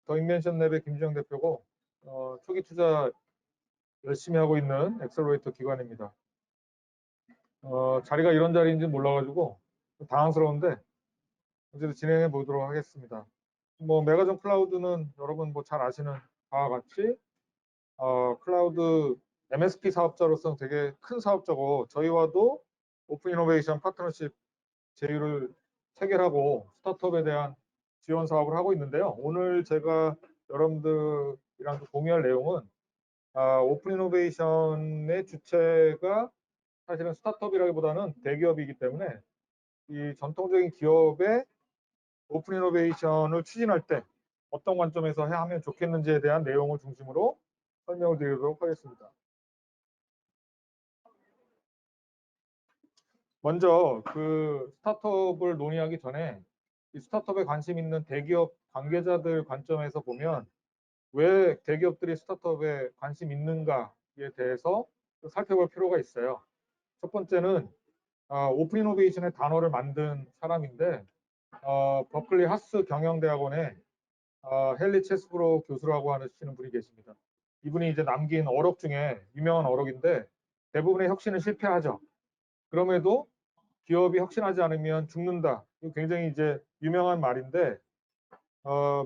더 인벤션 랩의 김주영 대표고 초기 투자 열심히 하고 있는 엑셀러레이터 기관입니다. 자리가 이런 자리인지 몰라가지고 당황스러운데 어쨌든 진행해 보도록 하겠습니다. 메가전 클라우드는 여러분 잘 아시는 바와 같이 클라우드 MSP 사업자로서 되게 큰 사업자고 저희와도 오픈 이노베이션 파트너십 제휴를 체결하고 스타트업에 대한 지원 사업을 하고 있는데요. 오늘 제가 여러분들이랑 공유할 내용은 오픈 이노베이션의 주체가 사실은 스타트업이라기보다는 대기업이기 때문에 이 전통적인 기업의 오픈 이노베이션을 추진할 때 어떤 관점에서 하면 좋겠는지에 대한 내용을 중심으로 설명을 드리도록 하겠습니다. 먼저 그 스타트업을 논의하기 전에 이 스타트업에 관심 있는 대기업 관계자들 관점에서 보면 왜 대기업들이 스타트업에 관심 있는가에 대해서 살펴볼 필요가 있어요. 첫 번째는 오픈 이노베이션의 단어를 만든 사람인데 버클리 하스 경영대학원의 헨리 체스브로 교수라고 하시는 분이 계십니다. 이분이 이제 남긴 어록 중에 유명한 어록인데 대부분의 혁신은 실패하죠. 그럼에도 기업이 혁신하지 않으면 죽는다. 이거 굉장히 이제 유명한 말인데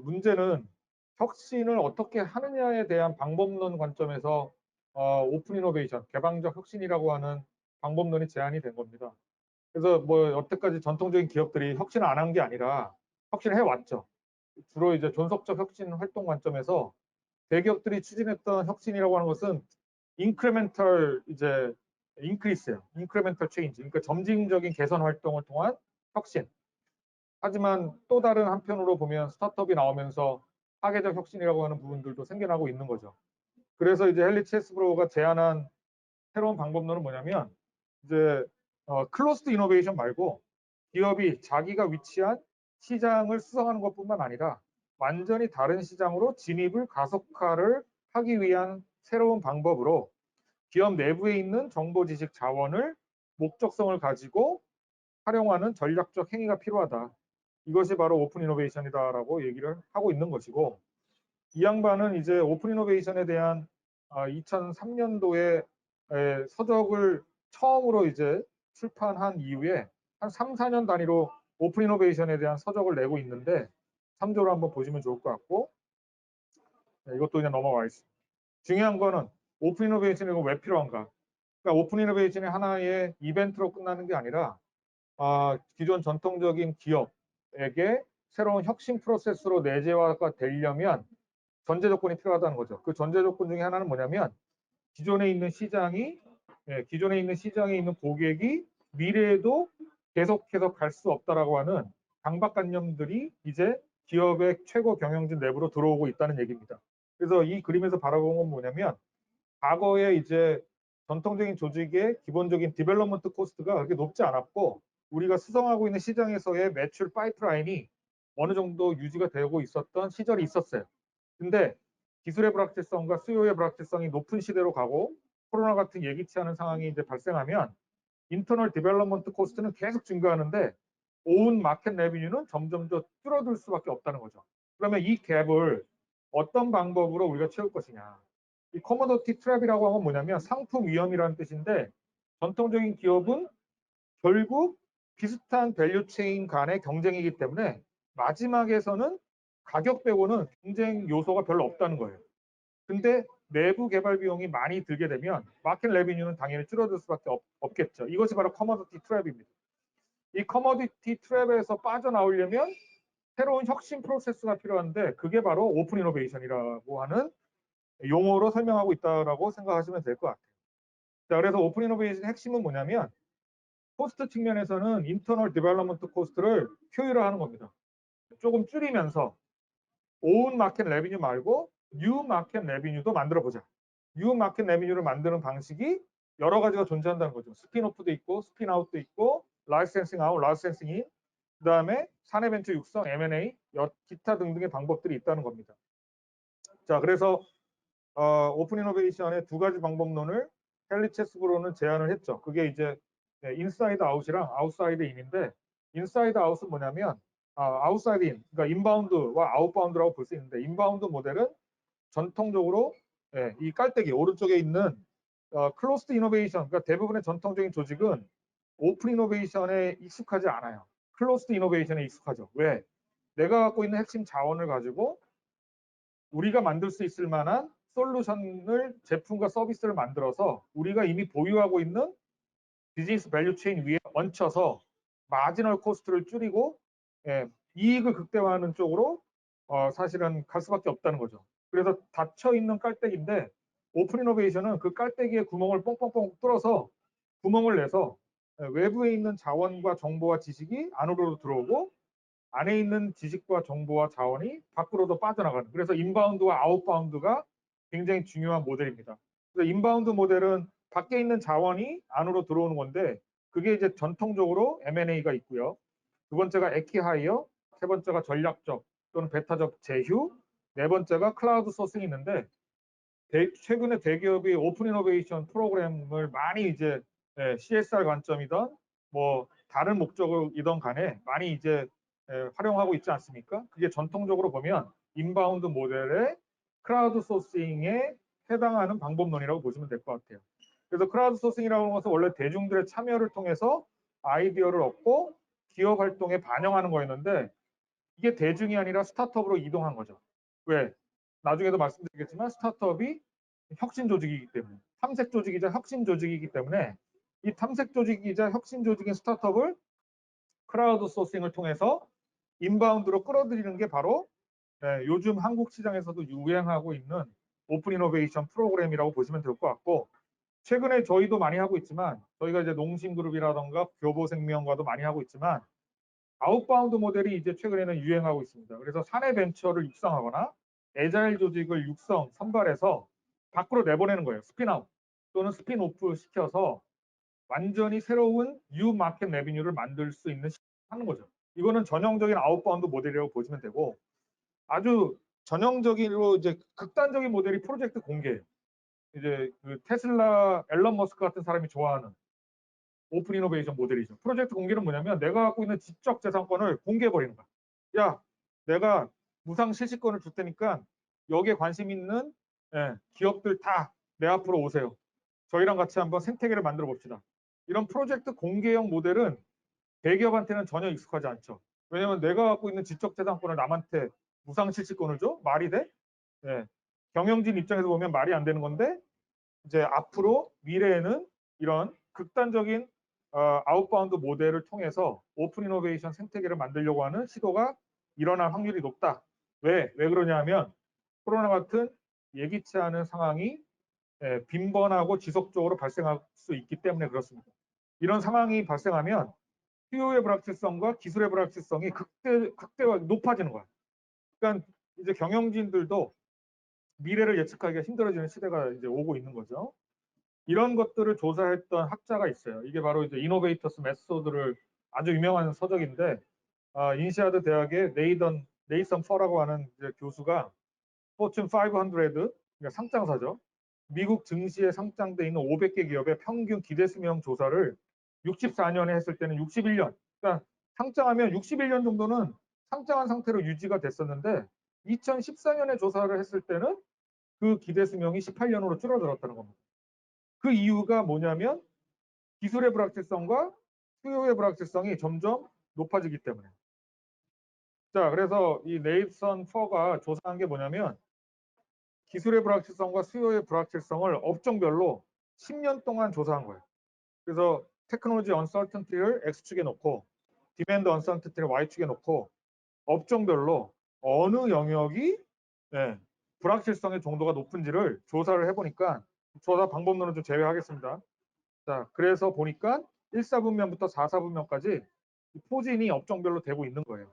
문제는 혁신을 어떻게 하느냐에 대한 방법론 관점에서 오픈 이노베이션, 개방적 혁신이라고 하는 방법론이 제안이 된 겁니다. 그래서 여태까지 전통적인 기업들이 혁신을 안 한 게 아니라 혁신을 해왔죠. 주로 이제 존속적 혁신 활동 관점에서 대기업들이 추진했던 혁신이라고 하는 것은 인크리멘털 이제 인크리스예요. 인크리멘털 체인지. 그러니까 점진적인 개선 활동을 통한 혁신. 하지만 또 다른 한편으로 보면 스타트업이 나오면서 파괴적 혁신이라고 하는 부분들도 생겨나고 있는 거죠. 그래서 이제 헨리 체스브로가 제안한 새로운 방법론은 뭐냐면 이제 클로스드 이노베이션 말고 기업이 자기가 위치한 시장을 수성하는 것뿐만 아니라 완전히 다른 시장으로 진입을 가속화를 하기 위한 새로운 방법으로 기업 내부에 있는 정보 지식 자원을 목적성을 가지고 활용하는 전략적 행위가 필요하다. 이것이 바로 오픈 이노베이션이다라고 얘기를 하고 있는 것이고 이 양반은 이제 오픈 이노베이션에 대한 2003년도에 서적을 처음으로 이제 출판한 이후에 한 3, 4년 단위로 오픈 이노베이션에 대한 서적을 내고 있는데 참조를 한번 보시면 좋을 것 같고 이것도 그냥 넘어가겠습니다. 중요한 거는 오픈 이노베이션이 왜 필요한가? 그러니까 오픈 이노베이션이 하나의 이벤트로 끝나는 게 아니라 기존 전통적인 기업에게 새로운 혁신 프로세스로 내재화가 되려면 전제 조건이 필요하다는 거죠. 그 전제 조건 중에 하나는 뭐냐면 기존에 있는 시장에 있는 고객이 미래에도 계속해서 갈 수 없다라고 하는 강박관념들이 이제 기업의 최고 경영진 내부로 들어오고 있다는 얘기입니다. 그래서 이 그림에서 바라본 건 뭐냐면 과거에 이제 전통적인 조직의 기본적인 디벨롭먼트 코스트가 그렇게 높지 않았고 우리가 수성하고 있는 시장에서의 매출 파이프라인이 어느 정도 유지가 되고 있었던 시절이 있었어요. 근데 기술의 불확실성과 수요의 불확실성이 높은 시대로 가고 코로나 같은 예기치 않은 상황이 이제 발생하면 인터널 디벨롭먼트 코스트는 계속 증가하는데 오운 마켓 레비뉴는 점점 더 줄어들 수밖에 없다는 거죠. 그러면 이 갭을 어떤 방법으로 우리가 채울 것이냐. 이 커머더티 트랩이라고 하면 뭐냐면 상품 위험이라는 뜻인데 전통적인 기업은 결국 비슷한 밸류 체인 간의 경쟁이기 때문에 마지막에서는 가격 빼고는 경쟁 요소가 별로 없다는 거예요. 근데 내부 개발 비용이 많이 들게 되면 마켓 레비뉴는 당연히 줄어들 수밖에 없겠죠. 이것이 바로 커머디티 트랩입니다. 이 커머디티 트랩에서 빠져나오려면 새로운 혁신 프로세스가 필요한데 그게 바로 오픈 이노베이션이라고 하는 용어로 설명하고 있다고 생각하시면 될 것 같아요. 자, 그래서 오픈 이노베이션의 핵심은 뭐냐면 코스트 측면에서는 인터널 디벨롭먼트 코스트를 효율화하는 겁니다. 조금 줄이면서 오운 마켓 레비뉴 말고 뉴 마켓 레비뉴도 만들어 보자. 뉴 마켓 레비뉴를 만드는 방식이 여러 가지가 존재한다는 거죠. 스핀오프도 있고 스핀아웃도 있고 라이센싱 아웃, 라이센싱 인, 그다음에 사내 벤처 육성, M&A, 기타 등등의 방법들이 있다는 겁니다. 자, 그래서 오픈 이노베이션의 두 가지 방법론을 헨리 체스브로는 제안을 했죠. 그게 이제 인사이드 아웃이랑 아웃사이드 인인데 인사이드 아웃은 뭐냐면 아웃사이드 인, 그러니까 인바운드와 아웃바운드라고 볼 수 있는데, 인바운드 모델은 전통적으로 이 깔때기 오른쪽에 있는 클로스드 이노베이션, 그러니까 대부분의 전통적인 조직은 오픈 이노베이션에 익숙하지 않아요. 클로스드 이노베이션에 익숙하죠. 왜? 내가 갖고 있는 핵심 자원을 가지고 우리가 만들 수 있을 만한 솔루션을, 제품과 서비스를 만들어서 우리가 이미 보유하고 있는 비즈니스 밸류 체인 위에 얹혀서 마지널 코스트를 줄이고 이익을 극대화하는 쪽으로 사실은 갈 수밖에 없다는 거죠. 그래서 닫혀 있는 깔때기인데, 오픈 이노베이션은 그 깔때기에 구멍을 뻥뻥뻥 뚫어서 구멍을 내서 외부에 있는 자원과 정보와 지식이 안으로 들어오고 안에 있는 지식과 정보와 자원이 밖으로도 빠져나가는, 그래서 인바운드와 아웃바운드가 굉장히 중요한 모델입니다. 그래서 인바운드 모델은 밖에 있는 자원이 안으로 들어오는 건데, 그게 이제 전통적으로 M&A가 있고요. 두 번째가 에키하이어, 세 번째가 전략적 또는 베타적 제휴, 네 번째가 클라우드 소싱이 있는데, 최근에 대기업이 오픈 이노베이션 프로그램을 많이 이제 CSR 관점이든 뭐 다른 목적이든 간에 많이 이제 활용하고 있지 않습니까? 그게 전통적으로 보면 인바운드 모델의 크라우드 소싱에 해당하는 방법론이라고 보시면 될 것 같아요. 그래서 크라우드 소싱이라고 하는 것은 원래 대중들의 참여를 통해서 아이디어를 얻고 기업 활동에 반영하는 거였는데, 이게 대중이 아니라 스타트업으로 이동한 거죠. 왜? 나중에도 말씀드리겠지만 스타트업이 혁신 조직이기 때문에, 탐색 조직이자 혁신 조직이기 때문에, 이 탐색 조직이자 혁신 조직인 스타트업을 크라우드 소싱을 통해서 인바운드로 끌어들이는 게 바로 요즘 한국 시장에서도 유행하고 있는 오픈 이노베이션 프로그램이라고 보시면 될 것 같고, 최근에 저희도 많이 하고 있지만, 저희가 이제 농심그룹이라던가 교보생명과도 많이 하고 있지만, 아웃바운드 모델이 이제 최근에는 유행하고 있습니다. 그래서 사내 벤처를 육성하거나 애자일 조직을 선발해서 밖으로 내보내는 거예요. 스핀아웃 또는 스핀오프 시켜서 완전히 새로운 뉴 마켓 레비뉴를 만들 수 있는 하는 거죠. 이거는 전형적인 아웃바운드 모델이라고 보시면 되고, 아주 전형적으로 이제 극단적인 모델이 프로젝트 공개예요. 이제 그 테슬라 앨런 머스크 같은 사람이 좋아하는 오픈 이노베이션 모델이죠. 프로젝트 공개는 뭐냐면 내가 갖고 있는 지적 재산권을 공개해 버리는 거야. 야, 내가 무상 실시권을 줄 테니까 여기에 관심 있는 기업들 다 내 앞으로 오세요. 저희랑 같이 한번 생태계를 만들어 봅시다. 이런 프로젝트 공개형 모델은 대기업한테는 전혀 익숙하지 않죠. 왜냐하면 내가 갖고 있는 지적 재산권을 남한테 무상 실시권을 줘? 말이 돼? 경영진 입장에서 보면 말이 안 되는 건데, 이제 앞으로 미래에는 이런 극단적인 아웃바운드 모델을 통해서 오픈 이노베이션 생태계를 만들려고 하는 시도가 일어날 확률이 높다. 왜 그러냐 하면, 코로나 같은 예기치 않은 상황이 빈번하고 지속적으로 발생할 수 있기 때문에 그렇습니다. 이런 상황이 발생하면 수요의 불확실성과 기술의 불확실성이 극대화 높아지는 거야. 그러니까 이제 경영진들도 미래를 예측하기가 힘들어지는 시대가 이제 오고 있는 거죠. 이런 것들을 조사했던 학자가 있어요. 이게 바로 이제 이노베이터스 메소드를, 아주 유명한 서적인데, 인시아드 대학의 네이선 퍼라고 하는 이제 교수가 포춘 500, 그러니까 상장사죠. 미국 증시에 상장돼 있는 500개 기업의 평균 기대 수명 조사를 64년에 했을 때는 61년, 그러니까 상장하면 61년 정도는 상장한 상태로 유지가 됐었는데, 2014년에 조사를 했을 때는 그 기대 수명이 18년으로 줄어들었다는 겁니다. 그 이유가 뭐냐면 기술의 불확실성과 수요의 불확실성이 점점 높아지기 때문에. 자, 그래서 이 네이선 퍼가 조사한 게 뭐냐면, 기술의 불확실성과 수요의 불확실성을 업종별로 10년 동안 조사한 거예요. 그래서 테크놀로지 언서턴티를 X축에 놓고 디맨드 언서턴티를 Y축에 놓고 업종별로 어느 영역이 불확실성의 정도가 높은지를 조사를 해보니까, 조사 방법론은 좀 제외하겠습니다. 자, 그래서 보니까 1사분면부터 4사분면까지 포진이 업종별로 되고 있는 거예요.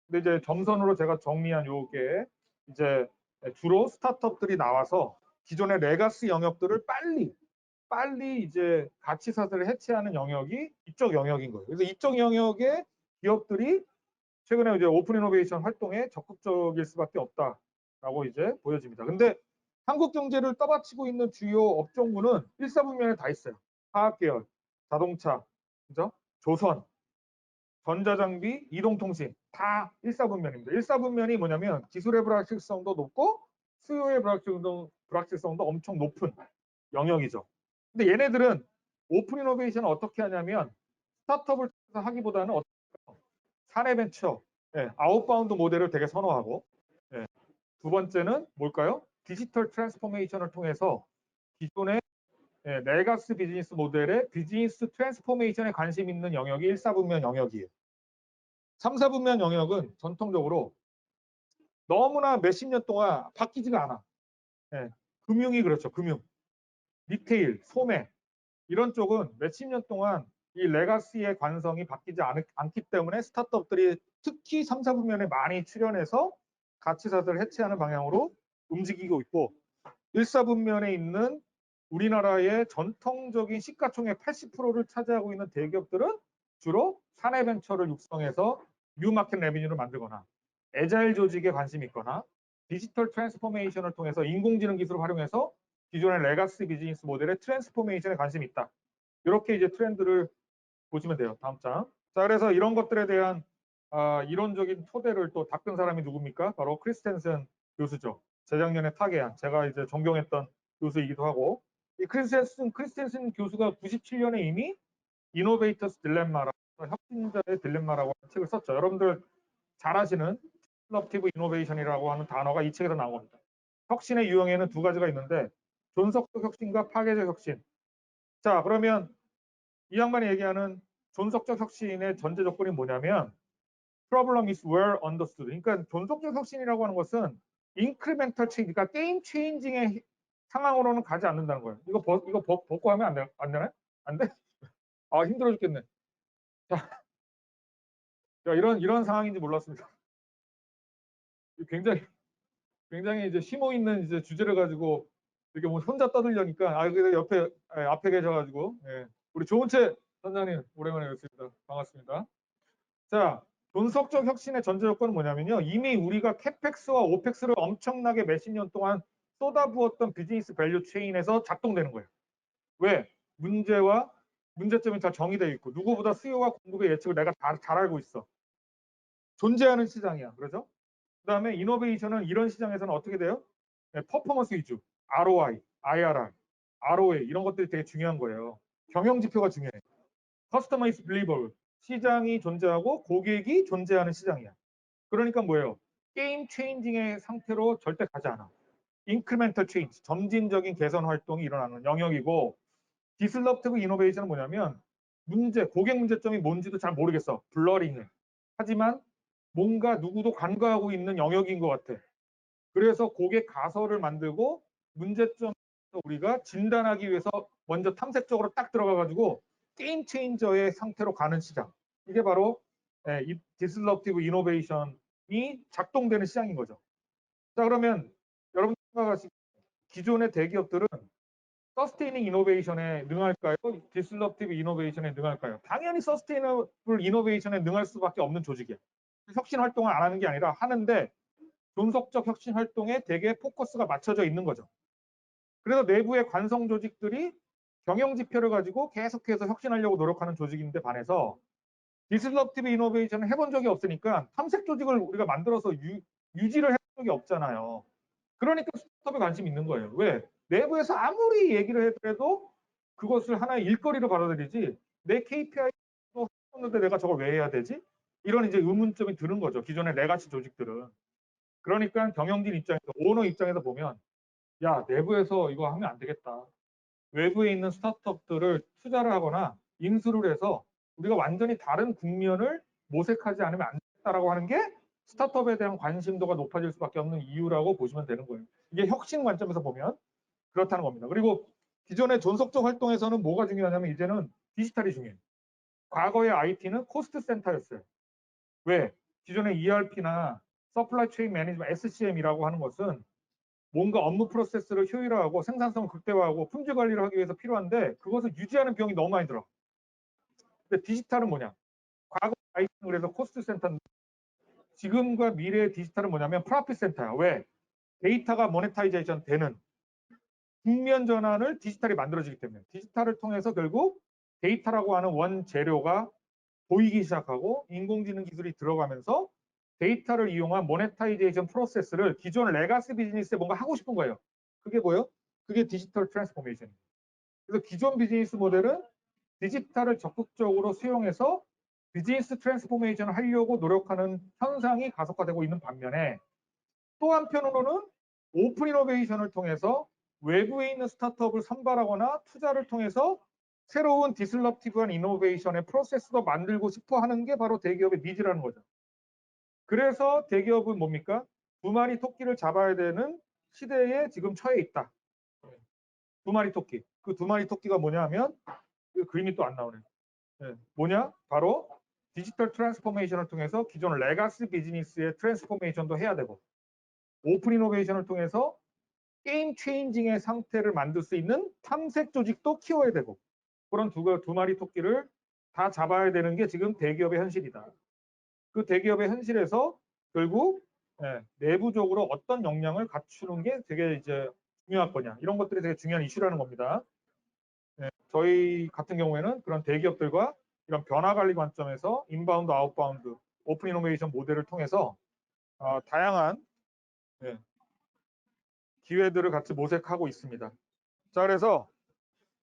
근데 이제 점선으로 제가 정리한 요게 이제 주로 스타트업들이 나와서 기존의 레가시 영역들을 빨리 이제 가치 사슬을 해체하는 영역이 이쪽 영역인 거예요. 그래서 이쪽 영역의 기업들이 최근에 이제 오픈 이노베이션 활동에 적극적일 수밖에 없다라고 이제 보여집니다. 근데 한국 경제를 떠받치고 있는 주요 업종군은 1사분면에 다 있어요. 화학계열, 자동차, 그죠? 조선, 전자장비, 이동통신 다 일사분면입니다. 일사분면이 뭐냐면 기술의 불확실성도 높고 수요의 불확실성도 엄청 높은 영역이죠. 근데 얘네들은 오픈 이노베이션을 어떻게 하냐면 스타트업을 통해서 하기보다는 사내 벤처, 아웃바운드 모델을 되게 선호하고, 두 번째는 뭘까요? 디지털 트랜스포메이션을 통해서 기존의 레가시 비즈니스 모델의 비즈니스 트랜스포메이션에 관심 있는 영역이 1, 4분면 영역이에요. 3, 4분면 영역은 전통적으로 너무나 몇십 년 동안 바뀌지가 않아. 금융이 그렇죠. 금융, 리테일, 소매 이런 쪽은 몇십 년 동안 이 레가시의 관성이 바뀌지 않기 때문에 스타트업들이 특히 3, 4분면에 많이 출연해서 가치사슬을 해체하는 방향으로 움직이고 있고 1, 4분면에 있는 우리나라의 전통적인 시가총액 80%를 차지하고 있는 대기업들은 주로 사내 벤처를 육성해서 뉴마켓 레비뉴를 만들거나 애자일 조직에 관심이 있거나 디지털 트랜스포메이션을 통해서 인공지능 기술을 활용해서 기존의 레가시 비즈니스 모델의 트랜스포메이션에 관심이 있다. 이렇게 이제 트렌드를 보시면 돼요. 다음 장. 자, 그래서 이런 것들에 대한 이론적인 토대를 또 닦은 사람이 누굽니까? 바로 크리스텐슨 교수죠. 재작년에 타계한 제가 이제 존경했던 교수이기도 하고 이 크리스텐슨 교수가 97년에 이미 이노베이터스 딜레마라고 혁신자의 딜레마라고 하는 책을 썼죠. 여러분들 잘 아시는 디스럽티브 이노베이션이라고 하는 단어가 이 책에서 나온 겁니다. 혁신의 유형에는 두 가지가 있는데 존속적 혁신과 파괴적 혁신. 자, 그러면 이 양반이 얘기하는 존속적 혁신의 전제 조건이 뭐냐면 problem is well understood. 그러니까 존속적 혁신이라고 하는 것은 인크리멘탈 체인지, 그러니까 게임 체인징의 상황으로는 가지 않는다는 거예요. 이거 벗고 하면 안 되나요? 안 돼? 아, 힘들어 죽겠네. 자, 이런 상황인지 몰랐습니다. 굉장히 이제 심오 있는 이제 주제를 가지고 이렇게 뭐 혼자 떠들려니까 그래서 옆에 앞에 계셔가지고 우리 조은채 선장님 오랜만에 뵙습니다. 반갑습니다. 자, 존속적 혁신의 전제 조건은 뭐냐면요. 이미 우리가 캐펙스와 오펙스를 엄청나게 몇십 년 동안 쏟아부었던 비즈니스 밸류 체인에서 작동되는 거예요. 왜? 문제점이 다 정의되어 있고 누구보다 수요와 공급의 예측을 내가 잘 알고 있어. 존재하는 시장이야. 그렇죠? 그다음에 이노베이션은 이런 시장에서는 어떻게 돼요? 퍼포먼스 위주, ROI, IRR, ROA 이런 것들이 되게 중요한 거예요. 경영 지표가 중요해. 커스터머 이즈 빌리버블. 시장이 존재하고 고객이 존재하는 시장이야. 그러니까 뭐예요? 게임 체인징의 상태로 절대 가지 않아. 인크리멘털 체인지, 점진적인 개선 활동이 일어나는 영역이고 디슬럽티브 이노베이션은 뭐냐면 고객 문제점이 뭔지도 잘 모르겠어. 블러링해. 하지만 뭔가 누구도 간과하고 있는 영역인 것 같아. 그래서 고객 가설을 만들고 문제점을 우리가 진단하기 위해서 먼저 탐색적으로 딱 들어가가지고 게임 체인저의 상태로 가는 시장. 이게 바로 이 디슬럽티브 이노베이션이 작동되는 시장인 거죠. 자, 그러면 여러분 생각하시기에 기존의 대기업들은 서스테이닝 이노베이션에 능할까요? 디슬럽티브 이노베이션에 능할까요? 당연히 서스테이너블 이노베이션에 능할 수밖에 없는 조직이야. 혁신 활동을 안 하는 게 아니라 하는데 존속적 혁신 활동에 되게 포커스가 맞춰져 있는 거죠. 그래서 내부의 관성 조직들이 경영 지표를 가지고 계속해서 혁신하려고 노력하는 조직인데 반해서 디슬럽티브 이노베이션을 해본 적이 없으니까 탐색 조직을 우리가 만들어서 유지를 해본 적이 없잖아요. 그러니까 스타트업에 관심이 있는 거예요. 왜? 내부에서 아무리 얘기를 해도 그것을 하나의 일거리로 받아들이지 내 KPI도 했었는데 내가 저걸 왜 해야 되지? 이런 이제 의문점이 드는 거죠. 기존의 레가시 조직들은. 그러니까 경영진 입장에서, 오너 입장에서 보면 야, 내부에서 이거 하면 안 되겠다. 외부에 있는 스타트업들을 투자를 하거나 인수를 해서 우리가 완전히 다른 국면을 모색하지 않으면 안 된다라고 하는 게 스타트업에 대한 관심도가 높아질 수밖에 없는 이유라고 보시면 되는 거예요. 이게 혁신 관점에서 보면 그렇다는 겁니다. 그리고 기존의 존속적 활동에서는 뭐가 중요하냐면 이제는 디지털이 중요해요. 과거의 IT는 코스트 센터였어요. 왜? 기존의 ERP나 서플라이 체인 매니지먼트 SCM이라고 하는 것은 뭔가 업무 프로세스를 효율화하고 생산성을 극대화하고 품질 관리를 하기 위해서 필요한데 그것을 유지하는 비용이 너무 많이 들어. 근데 디지털은 뭐냐? 과거 IT는 그래서 코스트 센터인데 지금과 미래의 디지털은 뭐냐면 프로핏 센터야. 왜? 데이터가 모네타이제이션 되는 국면 전환을 디지털이 만들어지기 때문에 디지털을 통해서 결국 데이터라고 하는 원재료가 보이기 시작하고 인공지능 기술이 들어가면서 데이터를 이용한 모네타이제이션 프로세스를 기존 레가시 비즈니스에 뭔가 하고 싶은 거예요. 그게 뭐예요? 그게 디지털 트랜스포메이션. 그래서 기존 비즈니스 모델은 디지털을 적극적으로 수용해서 비즈니스 트랜스포메이션을 하려고 노력하는 현상이 가속화되고 있는 반면에 또 한편으로는 오픈 이노베이션을 통해서 외부에 있는 스타트업을 선발하거나 투자를 통해서 새로운 디슬럽티브한 이노베이션의 프로세스도 만들고 싶어 하는 게 바로 대기업의 니즈라는 거죠. 그래서 대기업은 뭡니까? 두 마리 토끼를 잡아야 되는 시대에 지금 처해 있다. 두 마리 토끼. 그 두 마리 토끼가 뭐냐 하면 그 그림이 또 안 나오네. 뭐냐? 바로 디지털 트랜스포메이션을 통해서 기존 레가시 비즈니스의 트랜스포메이션도 해야 되고 오픈 이노베이션을 통해서 게임 체인징의 상태를 만들 수 있는 탐색 조직도 키워야 되고 그런 두 마리 토끼를 다 잡아야 되는 게 지금 대기업의 현실이다. 그 대기업의 현실에서 결국 내부적으로 어떤 역량을 갖추는 게 되게 이제 중요할 거냐 이런 것들이 되게 중요한 이슈라는 겁니다. 저희 같은 경우에는 그런 대기업들과 이런 변화 관리 관점에서 인바운드, 아웃바운드, 오픈 이노베이션 모델을 통해서 다양한 기회들을 같이 모색하고 있습니다. 자, 그래서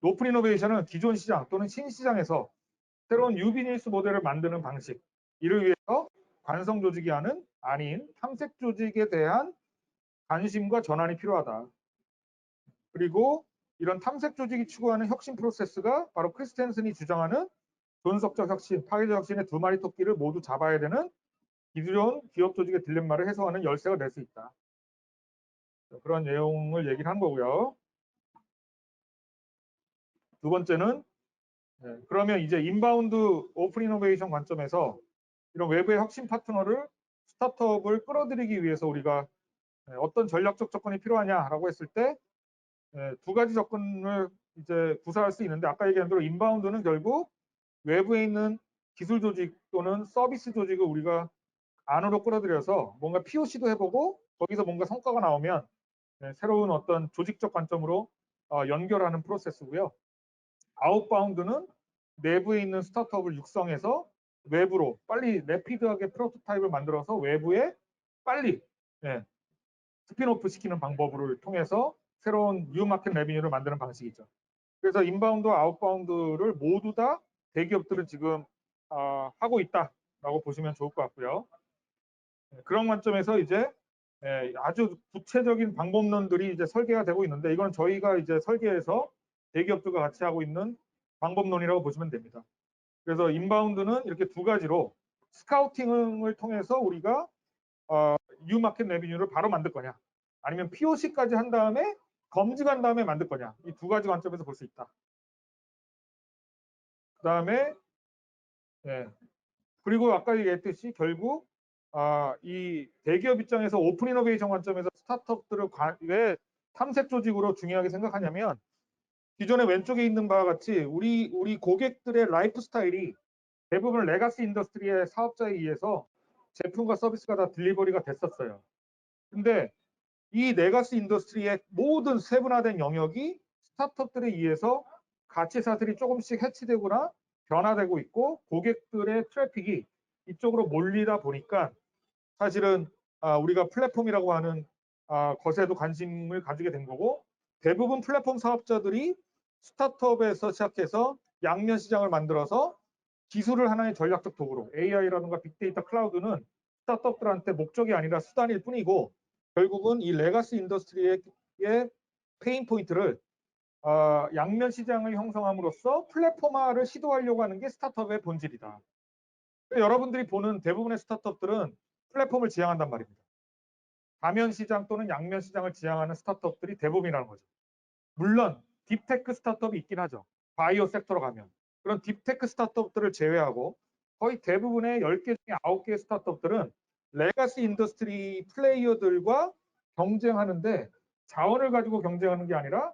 오픈 이노베이션은 기존 시장 또는 신시장에서 새로운 뉴 비즈니스 모델을 만드는 방식, 이를 위해서 관성 조직이 아닌 탐색 조직에 대한 관심과 전환이 필요하다. 그리고 이런 탐색 조직이 추구하는 혁신 프로세스가 바로 크리스텐슨이 주장하는 존속적 혁신, 파괴적 혁신의 두 마리 토끼를 모두 잡아야 되는 기존 기업 조직의 딜레마를 해소하는 열쇠가 될 수 있다. 그런 내용을 얘기를 한 거고요. 두 번째는 그러면 이제 인바운드 오픈 이노베이션 관점에서 이런 외부의 혁신 파트너를 스타트업을 끌어들이기 위해서 우리가 어떤 전략적 접근이 필요하냐라고 했을 때 두 가지 접근을 이제 구사할 수 있는데 아까 얘기한 대로 인바운드는 결국 외부에 있는 기술 조직 또는 서비스 조직을 우리가 안으로 끌어들여서 뭔가 POC도 해보고 거기서 뭔가 성과가 나오면 새로운 어떤 조직적 관점으로 연결하는 프로세스고요. 아웃바운드는 내부에 있는 스타트업을 육성해서 외부로 빨리 래피드하게 프로토타입을 만들어서 외부에 빨리 스핀오프 시키는 방법을 통해서 새로운 뉴 마켓 레비뉴를 만드는 방식이죠. 그래서 인바운드와 아웃바운드를 모두 다 대기업들은 지금 하고 있다라고 보시면 좋을 것 같고요. 그런 관점에서 이제 아주 구체적인 방법론들이 이제 설계가 되고 있는데 이건 저희가 이제 설계해서 대기업들과 같이 하고 있는 방법론이라고 보시면 됩니다. 그래서 인바운드는 이렇게 두 가지로 스카우팅을 통해서 우리가 뉴 마켓 레비뉴를 바로 만들 거냐 아니면 POC까지 한 다음에 검증한 다음에 만들 거냐 이 두 가지 관점에서 볼 수 있다. 그 다음에 그리고 아까 얘기했듯이 결국 이 대기업 입장에서 오픈 이노베이션 관점에서 스타트업들을 왜 탐색 조직으로 중요하게 생각하냐면 기존에 왼쪽에 있는 바와 같이 우리 고객들의 라이프 스타일이 대부분 레가시 인더스트리의 사업자에 의해서 제품과 서비스가 다 딜리버리가 됐었어요. 근데 이 레가시 인더스트리의 모든 세분화된 영역이 스타트업들에 의해서 가치 사슬이 조금씩 해치되거나 변화되고 있고 고객들의 트래픽이 이쪽으로 몰리다 보니까 사실은 우리가 플랫폼이라고 하는 것에도 관심을 가지게 된 거고 대부분 플랫폼 사업자들이 스타트업에서 시작해서 양면 시장을 만들어서 기술을 하나의 전략적 도구로 AI라든가 빅데이터 클라우드는 스타트업들한테 목적이 아니라 수단일 뿐이고 결국은 이 레가시 인더스트리의 페인 포인트를 양면 시장을 형성함으로써 플랫폼화를 시도하려고 하는 게 스타트업의 본질이다. 여러분들이 보는 대부분의 스타트업들은 플랫폼을 지향한단 말입니다. 다면 시장 또는 양면 시장을 지향하는 스타트업들이 대부분이라는 거죠. 물론 딥테크 스타트업이 있긴 하죠. 바이오 섹터로 가면. 그런 딥테크 스타트업들을 제외하고 거의 대부분의 10개 중에 9개의 스타트업들은 레가시 인더스트리 플레이어들과 경쟁하는데 자원을 가지고 경쟁하는 게 아니라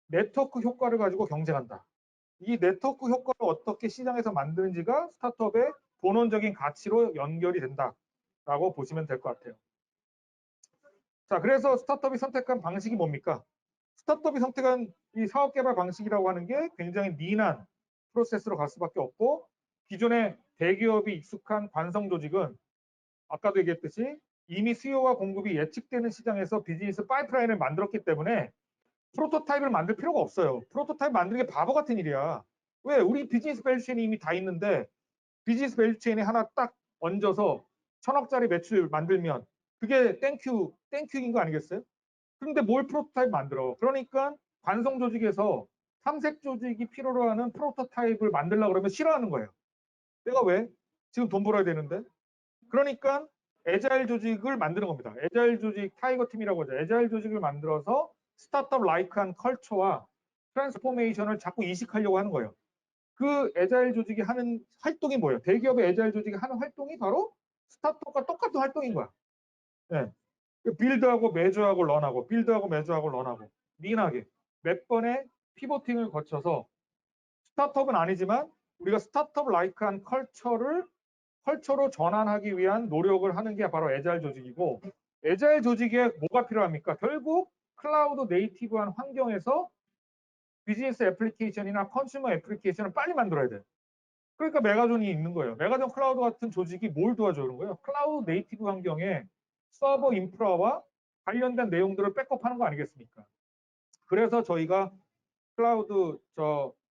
네트워크 효과를 가지고 경쟁한다. 이 네트워크 효과를 어떻게 시장에서 만드는지가 스타트업의 본원적인 가치로 연결이 된다라고 보시면 될 것 같아요. 자, 그래서 스타트업이 선택한 방식이 뭡니까? 스타트업이 선택한 이 사업 개발 방식이라고 하는 게 굉장히 린한 프로세스로 갈 수밖에 없고 기존의 대기업이 익숙한 관성 조직은 아까도 얘기했듯이 이미 수요와 공급이 예측되는 시장에서 비즈니스 파이프라인을 만들었기 때문에 프로토타입을 만들 필요가 없어요. 프로토타입 만드는 게 바보 같은 일이야. 왜? 우리 비즈니스 밸류체인이 이미 다 있는데 비즈니스 밸류체인에 하나 딱 얹어서 1000억짜리 매출 만들면 그게 땡큐인 거 아니겠어요? 그런데 뭘 프로토타입 만들어? 그러니까 관성 조직에서 탐색 조직이 필요로 하는 프로토타입을 만들려고 그러면 싫어하는 거예요. 내가 왜? 지금 돈 벌어야 되는데. 그러니까 애자일 조직을 만드는 겁니다. 애자일 조직 타이거 팀이라고 하죠. 애자일 조직을 만들어서 스타트업 라이크한 컬처와 트랜스포메이션을 자꾸 이식하려고 하는 거예요. 그 애자일 조직이 하는 활동이 뭐예요? 대기업의 애자일 조직이 하는 활동이 바로 스타트업과 똑같은 활동인 거야. 네. 빌드하고 매주하고 런하고 빌드하고 매주하고 런하고 민하게 몇 번의 피보팅을 거쳐서 스타트업은 아니지만 우리가 스타트업 라이크한 컬처로 전환하기 위한 노력을 하는 게 바로 애자일 조직이고 애자일 조직에 뭐가 필요합니까? 결국 클라우드 네이티브한 환경에서 비즈니스 애플리케이션이나 컨슈머 애플리케이션을 빨리 만들어야 돼요. 그러니까 메가존이 있는 거예요. 메가존 클라우드 같은 조직이 뭘 도와주는 거예요? 클라우드 네이티브 환경에 서버 인프라와 관련된 내용들을 백업하는 거 아니겠습니까? 그래서 저희가 클라우드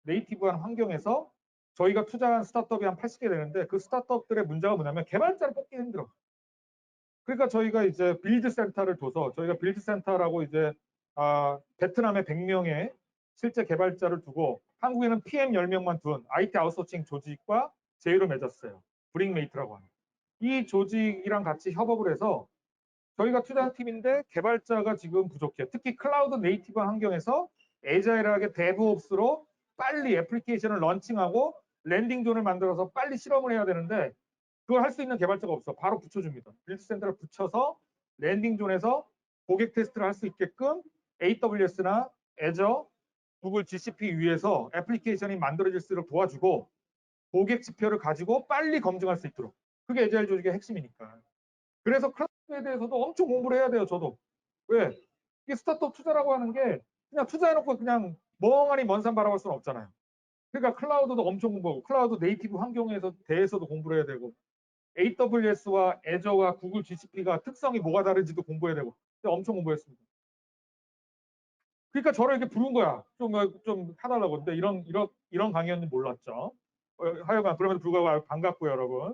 네이티브한 환경에서 저희가 투자한 스타트업이 한 80개 되는데 그 스타트업들의 문제가 뭐냐면 개발자를 뽑기 힘들어. 그러니까 저희가 이제 빌드 센터를 둬서 저희가 빌드 센터라고 이제 베트남에 100명의 실제 개발자를 두고 한국에는 PM 10명만 둔 IT 아웃소싱 조직과 제휴를 맺었어요. 브링메이트라고 하는. 이 조직이랑 같이 협업을 해서 저희가 투자한 팀인데 개발자가 지금 부족해. 특히 클라우드 네이티브 환경에서 애자일하게 데브옵스로 빨리 애플리케이션을 런칭하고 랜딩존을 만들어서 빨리 실험을 해야 되는데 그걸 할 수 있는 개발자가 없어. 바로 붙여줍니다. 빌드센터를 붙여서 랜딩존에서 고객 테스트를 할 수 있게끔 AWS나 Azure, 구글 GCP 위에서 애플리케이션이 만들어질수록 도와주고 고객 지표를 가지고 빨리 검증할 수 있도록. 그게 애자일 조직의 핵심이니까. 그래서 클라우드에 대해서도 엄청 공부를 해야 돼요. 저도. 왜? 이게 스타트업 투자라고 하는 게 그냥 투자해놓고 그냥 멍하니 먼 산 바라볼 수는 없잖아요. 그러니까 클라우드도 엄청 공부하고 클라우드 네이티브 환경에서 대해서도 공부를 해야 되고 AWS와 Azure와 구글 GCP가 특성이 뭐가 다른지도 공부해야 되고 엄청 공부했습니다. 그러니까 저를 이렇게 부른 거야. 좀 해달라고. 근데 이런 강의였는지 몰랐죠. 하여간 그럼에도 불구하고 반갑고요, 여러분.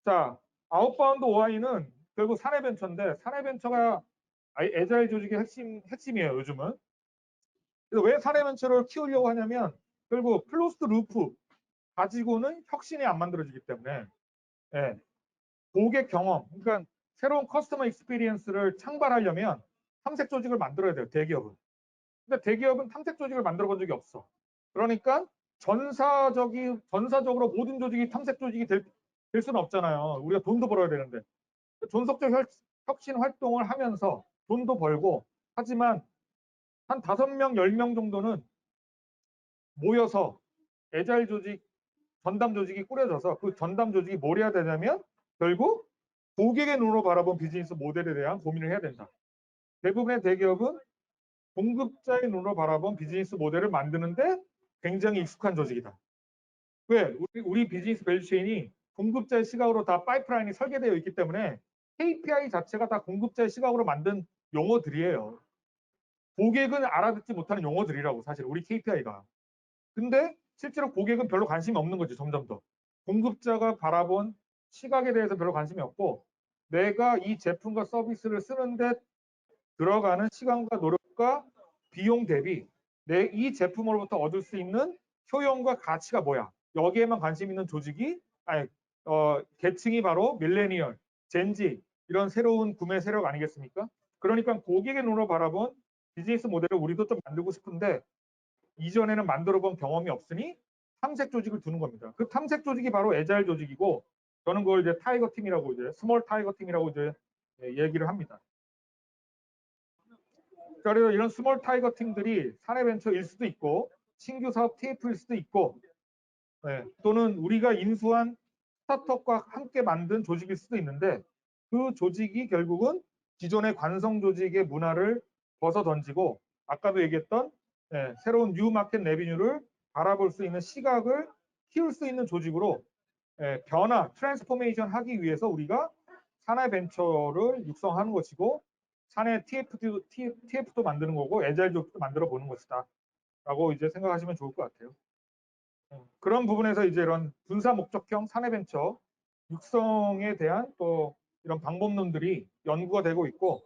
자, 아웃바운드 OI는 결국 사내벤처인데 사내벤처가 애자일 조직의 핵심이에요, 요즘은. 그래서 왜 사내벤처를 키우려고 하냐면 결국 클로스드 루프 가지고는 혁신이 안 만들어지기 때문에 예, 고객 경험, 그러니까 새로운 커스터머 익스피리언스를 창발하려면 탐색 조직을 만들어야 돼요, 대기업은. 근데 대기업은 탐색 조직을 만들어 본 적이 없어. 그러니까 전사적으로 모든 조직이 탐색 조직이 될 수는 없잖아요. 우리가 돈도 벌어야 되는데. 존속적 혁신 활동을 하면서 돈도 벌고 하지만 한 5명, 10명 정도는 모여서 애자일 조직, 전담 조직이 꾸려져서 그 전담 조직이 뭘 해야 되냐면 결국 고객의 눈으로 바라본 비즈니스 모델에 대한 고민을 해야 된다. 대부분의 대기업은 공급자의 눈으로 바라본 비즈니스 모델을 만드는데 굉장히 익숙한 조직이다. 왜? 우리 비즈니스 밸류체인이 공급자의 시각으로 다 파이프라인이 설계되어 있기 때문에 KPI 자체가 다 공급자의 시각으로 만든 용어들이에요. 고객은 알아듣지 못하는 용어들이라고 사실 우리 KPI가. 근데 실제로 고객은 별로 관심이 없는 거지 점점 더. 공급자가 바라본 시각에 대해서 별로 관심이 없고 내가 이 제품과 서비스를 쓰는데 들어가는 시간과 노력과 비용 대비 이 제품으로부터 얻을 수 있는 효용과 가치가 뭐야. 여기에만 관심 있는 조직이 계층이 바로 밀레니얼, 젠지 이런 새로운 구매 세력 아니겠습니까? 그러니까 고객의 눈으로 바라본 비즈니스 모델을 우리도 좀 만들고 싶은데 이전에는 만들어 본 경험이 없으니 탐색 조직을 두는 겁니다. 그 탐색 조직이 바로 애자일 조직이고 저는 그걸 이제 타이거 팀이라고 이제 스몰 타이거 팀이라고 이제 얘기를 합니다. 그래서 이런 스몰 타이거 팀들이 사내벤처일 수도 있고 신규 사업 TF일 수도 있고 또는 우리가 인수한 스타트업과 함께 만든 조직일 수도 있는데 그 조직이 결국은 기존의 관성 조직의 문화를 벗어 던지고 아까도 얘기했던 새로운 뉴 마켓 레비뉴를 바라볼 수 있는 시각을 키울 수 있는 조직으로 변화, 트랜스포메이션 하기 위해서 우리가 사내 벤처를 육성하는 것이고 사내 TF도 만드는 거고 애자일 조직도 만들어 보는 것이다. 라고 이제 생각하시면 좋을 것 같아요. 그런 부분에서 이제 이런 분사 목적형 사내 벤처 육성에 대한 또 이런 방법론들이 연구가 되고 있고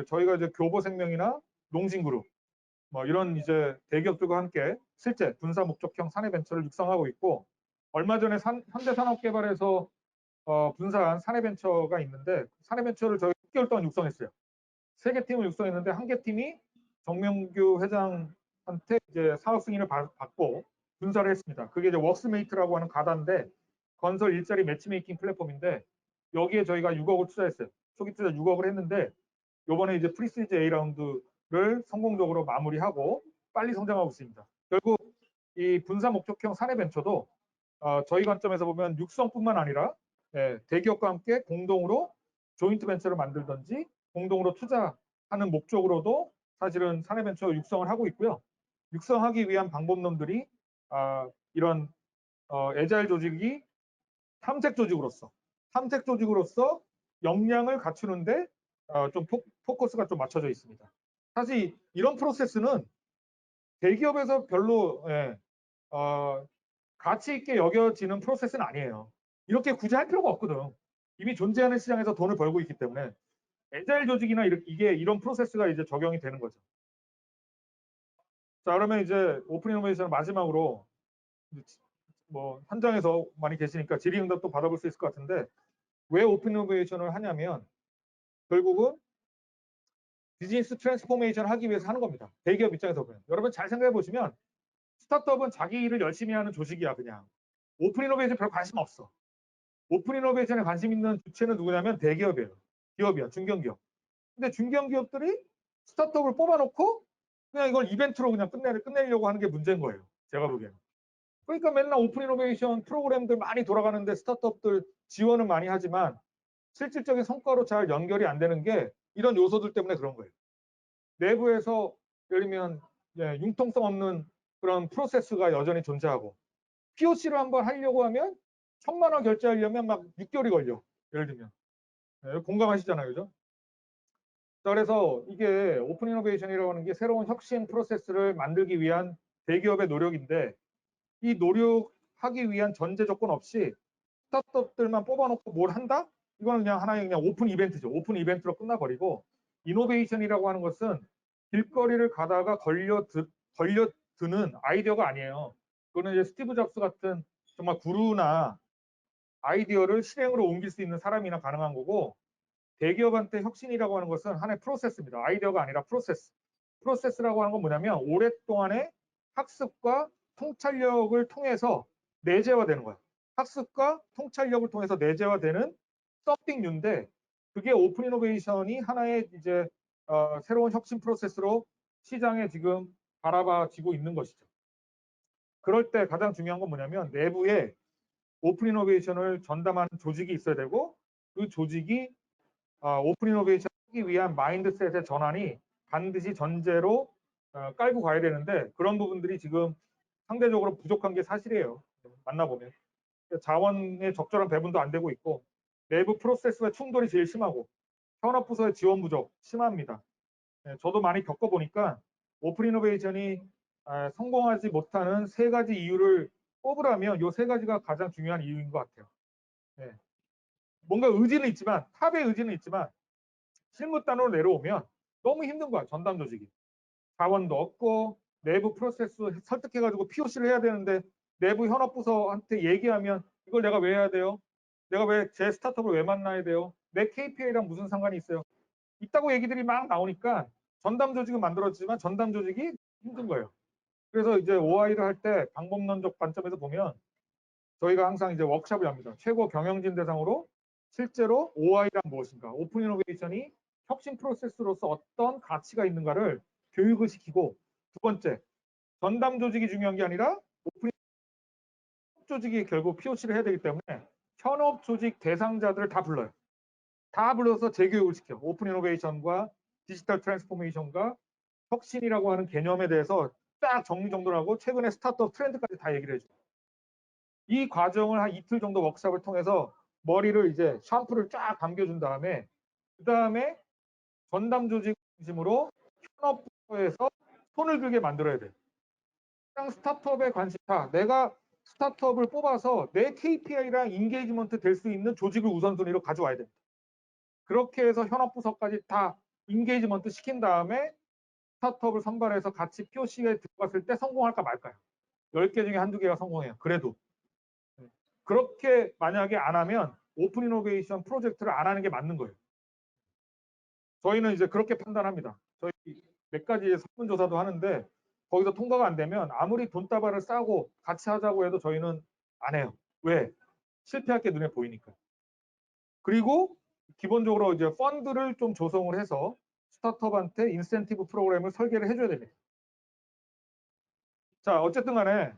저희가 이제 교보생명이나 농진그룹 뭐 이런 이제 대기업들과 함께 실제 분사 목적형 사내 벤처를 육성하고 있고 얼마 전에 현대산업개발에서 분사한 사내 벤처가 있는데 사내 벤처를 저희 6개월 동안 육성했어요. 3개 팀을 육성했는데 한 개 팀이 정명규 회장한테 이제 사업 승인을 받고 분사를 했습니다. 그게 이제 웍스메이트라고 하는 가다인데 건설 일자리 매치메이킹 플랫폼인데 여기에 저희가 6억을 투자했어요. 초기 투자 6억을 했는데 요번에 이제 프리시즈 A라운드를 성공적으로 마무리하고 빨리 성장하고 있습니다. 결국 이 분사 목적형 사내 벤처도 저희 관점에서 보면 육성뿐만 아니라 대기업과 함께 공동으로 조인트 벤처를 만들든지 공동으로 투자하는 목적으로도 사실은 사내 벤처 육성을 하고 있고요. 육성하기 위한 방법론들이 이런 애자일 조직이 탐색 조직으로서 역량을 갖추는데 좀 포커스가 좀 맞춰져 있습니다. 사실 이런 프로세스는 대기업에서 별로 가치 있게 여겨지는 프로세스는 아니에요. 이렇게 굳이 할 필요가 없거든. 이미 존재하는 시장에서 돈을 벌고 있기 때문에 애자일 조직이나 이게 이런 프로세스가 이제 적용이 되는 거죠. 자, 그러면 이제 오픈 이노베이션 마지막으로 뭐 현장에서 많이 계시니까 질의응답도 받아볼 수 있을 것 같은데 왜 오픈 이노베이션을 하냐면 결국은 비즈니스 트랜스포메이션을 하기 위해서 하는 겁니다. 대기업 입장에서 보면. 여러분 잘 생각해 보시면 스타트업은 자기 일을 열심히 하는 조직이야 그냥. 오픈 이노베이션 별 관심 없어. 오픈 이노베이션에 관심 있는 주체는 누구냐면 대기업이에요. 기업이야, 중견기업. 근데 중견기업들이 스타트업을 뽑아놓고 그냥 이걸 이벤트로 그냥 끝내려고 하는 게 문제인 거예요. 제가 보기에는. 그러니까 맨날 오픈 이노베이션 프로그램들 많이 돌아가는데 스타트업들 지원은 많이 하지만 실질적인 성과로 잘 연결이 안 되는 게 이런 요소들 때문에 그런 거예요. 내부에서 예를 들면 융통성 없는 그런 프로세스가 여전히 존재하고 POC를 한번 하려고 하면 1,000만 원 결제하려면 막 6개월이 걸려. 예를 들면. 공감하시잖아요. 그죠? 자, 그래서 이게 오픈 이노베이션이라고 하는 게 새로운 혁신 프로세스를 만들기 위한 대기업의 노력인데 이 노력하기 위한 전제 조건 없이 스타트업들만 뽑아놓고 뭘 한다? 이거는 그냥 하나의 그냥 오픈 이벤트죠. 오픈 이벤트로 끝나버리고 이노베이션이라고 하는 것은 길거리를 가다가 걸려드는 아이디어가 아니에요. 그거는 이제 스티브 잡스 같은 정말 구루나 아이디어를 실행으로 옮길 수 있는 사람이나 가능한 거고 대기업한테 혁신이라고 하는 것은 하나의 프로세스입니다. 아이디어가 아니라 프로세스. 프로세스라고 하는 건 뭐냐면 오랫동안의 학습과 통찰력을 통해서 내재화되는 거예요. 학습과 통찰력을 통해서 내재화되는 썸띵뉴인데 그게 오픈 이노베이션이 하나의 이제 새로운 혁신 프로세스로 시장에 지금 바라봐지고 있는 것이죠. 그럴 때 가장 중요한 건 뭐냐면 내부에 오픈 이노베이션을 전담하는 조직이 있어야 되고 그 조직이 오픈 이노베이션 하기 위한 마인드셋의 전환이 반드시 전제로 깔고 가야 되는데 그런 부분들이 지금 상대적으로 부족한 게 사실이에요. 만나보면. 자원의 적절한 배분도 안 되고 있고 내부 프로세스와 충돌이 제일 심하고 현업부서의 지원 부족 심합니다. 저도 많이 겪어보니까 오픈 이노베이션이 성공하지 못하는 3가지 이유를 꼽으라면 이 3가지가 가장 중요한 이유인 것 같아요. 뭔가 의지는 있지만 탑의 의지는 있지만 실무단으로 내려오면 너무 힘든 거야. 전담 조직이. 자원도 없고 내부 프로세스 설득해가지고 POC를 해야 되는데 내부 현업부서한테 얘기하면 이걸 내가 왜 해야 돼요? 내가 왜 제 스타트업을 왜 만나야 돼요? 내 KPI랑 무슨 상관이 있어요? 있다고 얘기들이 막 나오니까 전담 조직은 만들어지지만 전담 조직이 힘든 거예요. 그래서 이제 OI를 할 때 방법론적 관점에서 보면 저희가 항상 이제 워크숍을 합니다. 최고 경영진 대상으로 실제로 OI란 무엇인가, 오픈 이노베이션이 혁신 프로세스로서 어떤 가치가 있는가를 교육을 시키고 두 번째, 전담 조직이 중요한 게 아니라 오픈 조직이 결국 POC를 해야 되기 때문에 현업 조직 대상자들을 다 불러요. 다 불러서 재교육을 시켜. 오픈 이노베이션과 디지털 트랜스포메이션과 혁신이라고 하는 개념에 대해서 딱 정리정돈하고 최근에 스타트업 트렌드까지 다 얘기를 해줘요. 이 과정을 한 이틀 정도 워크숍을 통해서 머리를 이제 샴푸를 쫙 감겨준 다음에 그 다음에 전담 조직 중심으로 현업부서에서 손을 들게 만들어야 돼요. 그냥 스타트업의 관심사, 내가 스타트업을 뽑아서 내 KPI랑 인게이지먼트 될 수 있는 조직을 우선순위로 가져와야 됩니다. 그렇게 해서 현업부서까지 다 인게이지먼트 시킨 다음에 스타트업을 선발해서 같이 POC에 들어갔을 때 성공할까 말까요? 10개 중에 한두 개가 성공해요. 그래도. 그렇게 만약에 안 하면 오픈 이노베이션 프로젝트를 안 하는 게 맞는 거예요. 저희는 이제 그렇게 판단합니다. 저희 몇 가지 설문조사도 하는데 거기서 통과가 안 되면 아무리 돈다발을 싸고 같이 하자고 해도 저희는 안 해요. 왜? 실패할 게 눈에 보이니까. 그리고 기본적으로 이제 펀드를 좀 조성을 해서 스타트업한테 인센티브 프로그램을 설계를 해줘야 됩니다. 자, 어쨌든 간에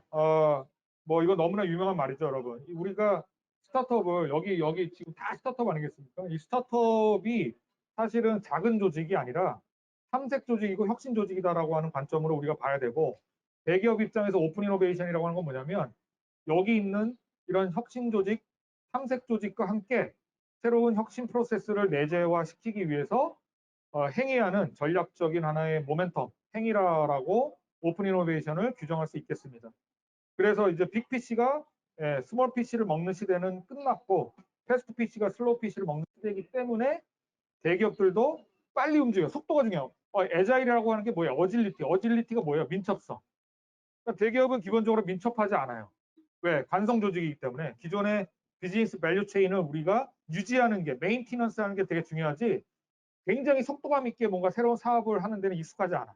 뭐 이거 너무나 유명한 말이죠, 여러분. 우리가 스타트업을 여기 지금 다 스타트업 아니겠습니까? 이 스타트업이 사실은 작은 조직이 아니라 탐색 조직이고 혁신 조직이다라고 하는 관점으로 우리가 봐야 되고, 대기업 입장에서 오픈 이노베이션이라고 하는 건 뭐냐면 여기 있는 이런 혁신 조직, 탐색 조직과 함께 새로운 혁신 프로세스를 내재화시키기 위해서 행위하는 전략적인 하나의 모멘텀, 행위라라고 오픈 이노베이션을 규정할 수 있겠습니다. 그래서 이제 빅 PC가 스몰 PC를 먹는 시대는 끝났고 패스트 PC가 슬로우 PC를 먹는 시대이기 때문에 대기업들도 빨리 움직여. 속도가 중요해요. 애자일이라고 하는 게 뭐예요? 어질리티가 뭐예요? 민첩성. 그러니까 대기업은 기본적으로 민첩하지 않아요. 왜? 관성 조직이기 때문에 기존의 비즈니스 밸류 체인을 우리가 유지하는 게, 메인티넌스 하는 게 되게 중요하지, 굉장히 속도감 있게 뭔가 새로운 사업을 하는 데는 익숙하지 않아.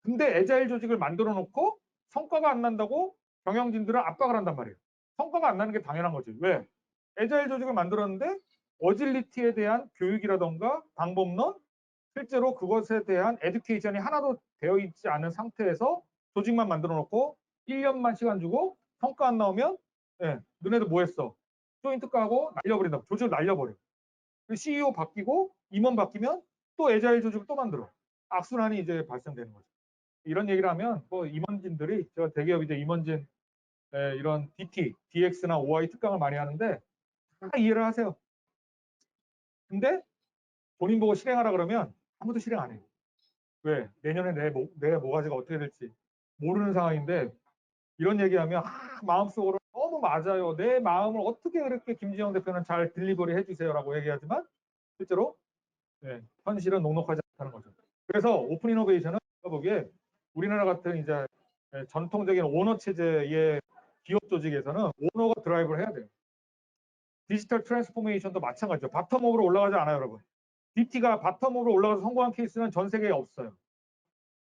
근데 애자일 조직을 만들어 놓고 성과가 안 난다고 경영진들은 압박을 한단 말이에요. 성과가 안 나는 게 당연한 거지. 왜? 애자일 조직을 만들었는데 어질리티에 대한 교육이라던가 방법론, 실제로 그것에 대한 에듀케이션이 하나도 되어 있지 않은 상태에서 조직만 만들어 놓고 1년만 시간 주고 성과 안 나오면 너네들 뭐 했어? 조인트 까고 날려버린다고. 조직을 날려버려. CEO 바뀌고 임원 바뀌면 또 애자일 조직을 또 만들어. 악순환이 이제 발생되는 거죠. 이런 얘기를 하면 뭐 임원진들이, 제가 대기업 이제 임원진 이런 DT, DX나 OI 특강을 많이 하는데 다 이해를 하세요. 근데 본인 보고 실행하라 그러면 아무도 실행 안 해요. 왜? 내년에 내 모가지가 어떻게 될지 모르는 상황인데 이런 얘기하면 마음속으로 너무 맞아요. 내 마음을 어떻게 그렇게 김지영 대표는 잘 딜리버리 해주세요라고 얘기하지만 실제로 현실은 녹록하지 않다는 거죠. 그래서 오픈 이노베이션은 제가 보기에 우리나라 같은 이제 전통적인 오너 체제의 기업 조직에서는 오너가 드라이브를 해야 돼요. 디지털 트랜스포메이션도 마찬가지죠. 바텀업으로 올라가지 않아요, 여러분. DT가 바텀업으로 올라가서 성공한 케이스는 전 세계에 없어요.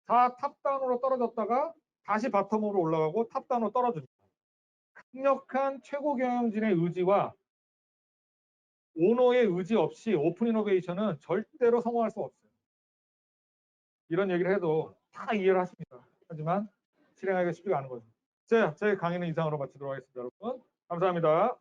다 탑다운으로 떨어졌다가 다시 바텀업으로 올라가고 탑다운으로 떨어집니다. 강력한 최고 경영진의 의지와 오너의 의지 없이 오픈 이노베이션은 절대로 성공할 수 없어요. 이런 얘기를 해도 다 이해를 하십니다. 하지만 실행하기가 쉽지가 않은 거죠. 자, 제 강의는 이상으로 마치도록 하겠습니다, 여러분. 감사합니다.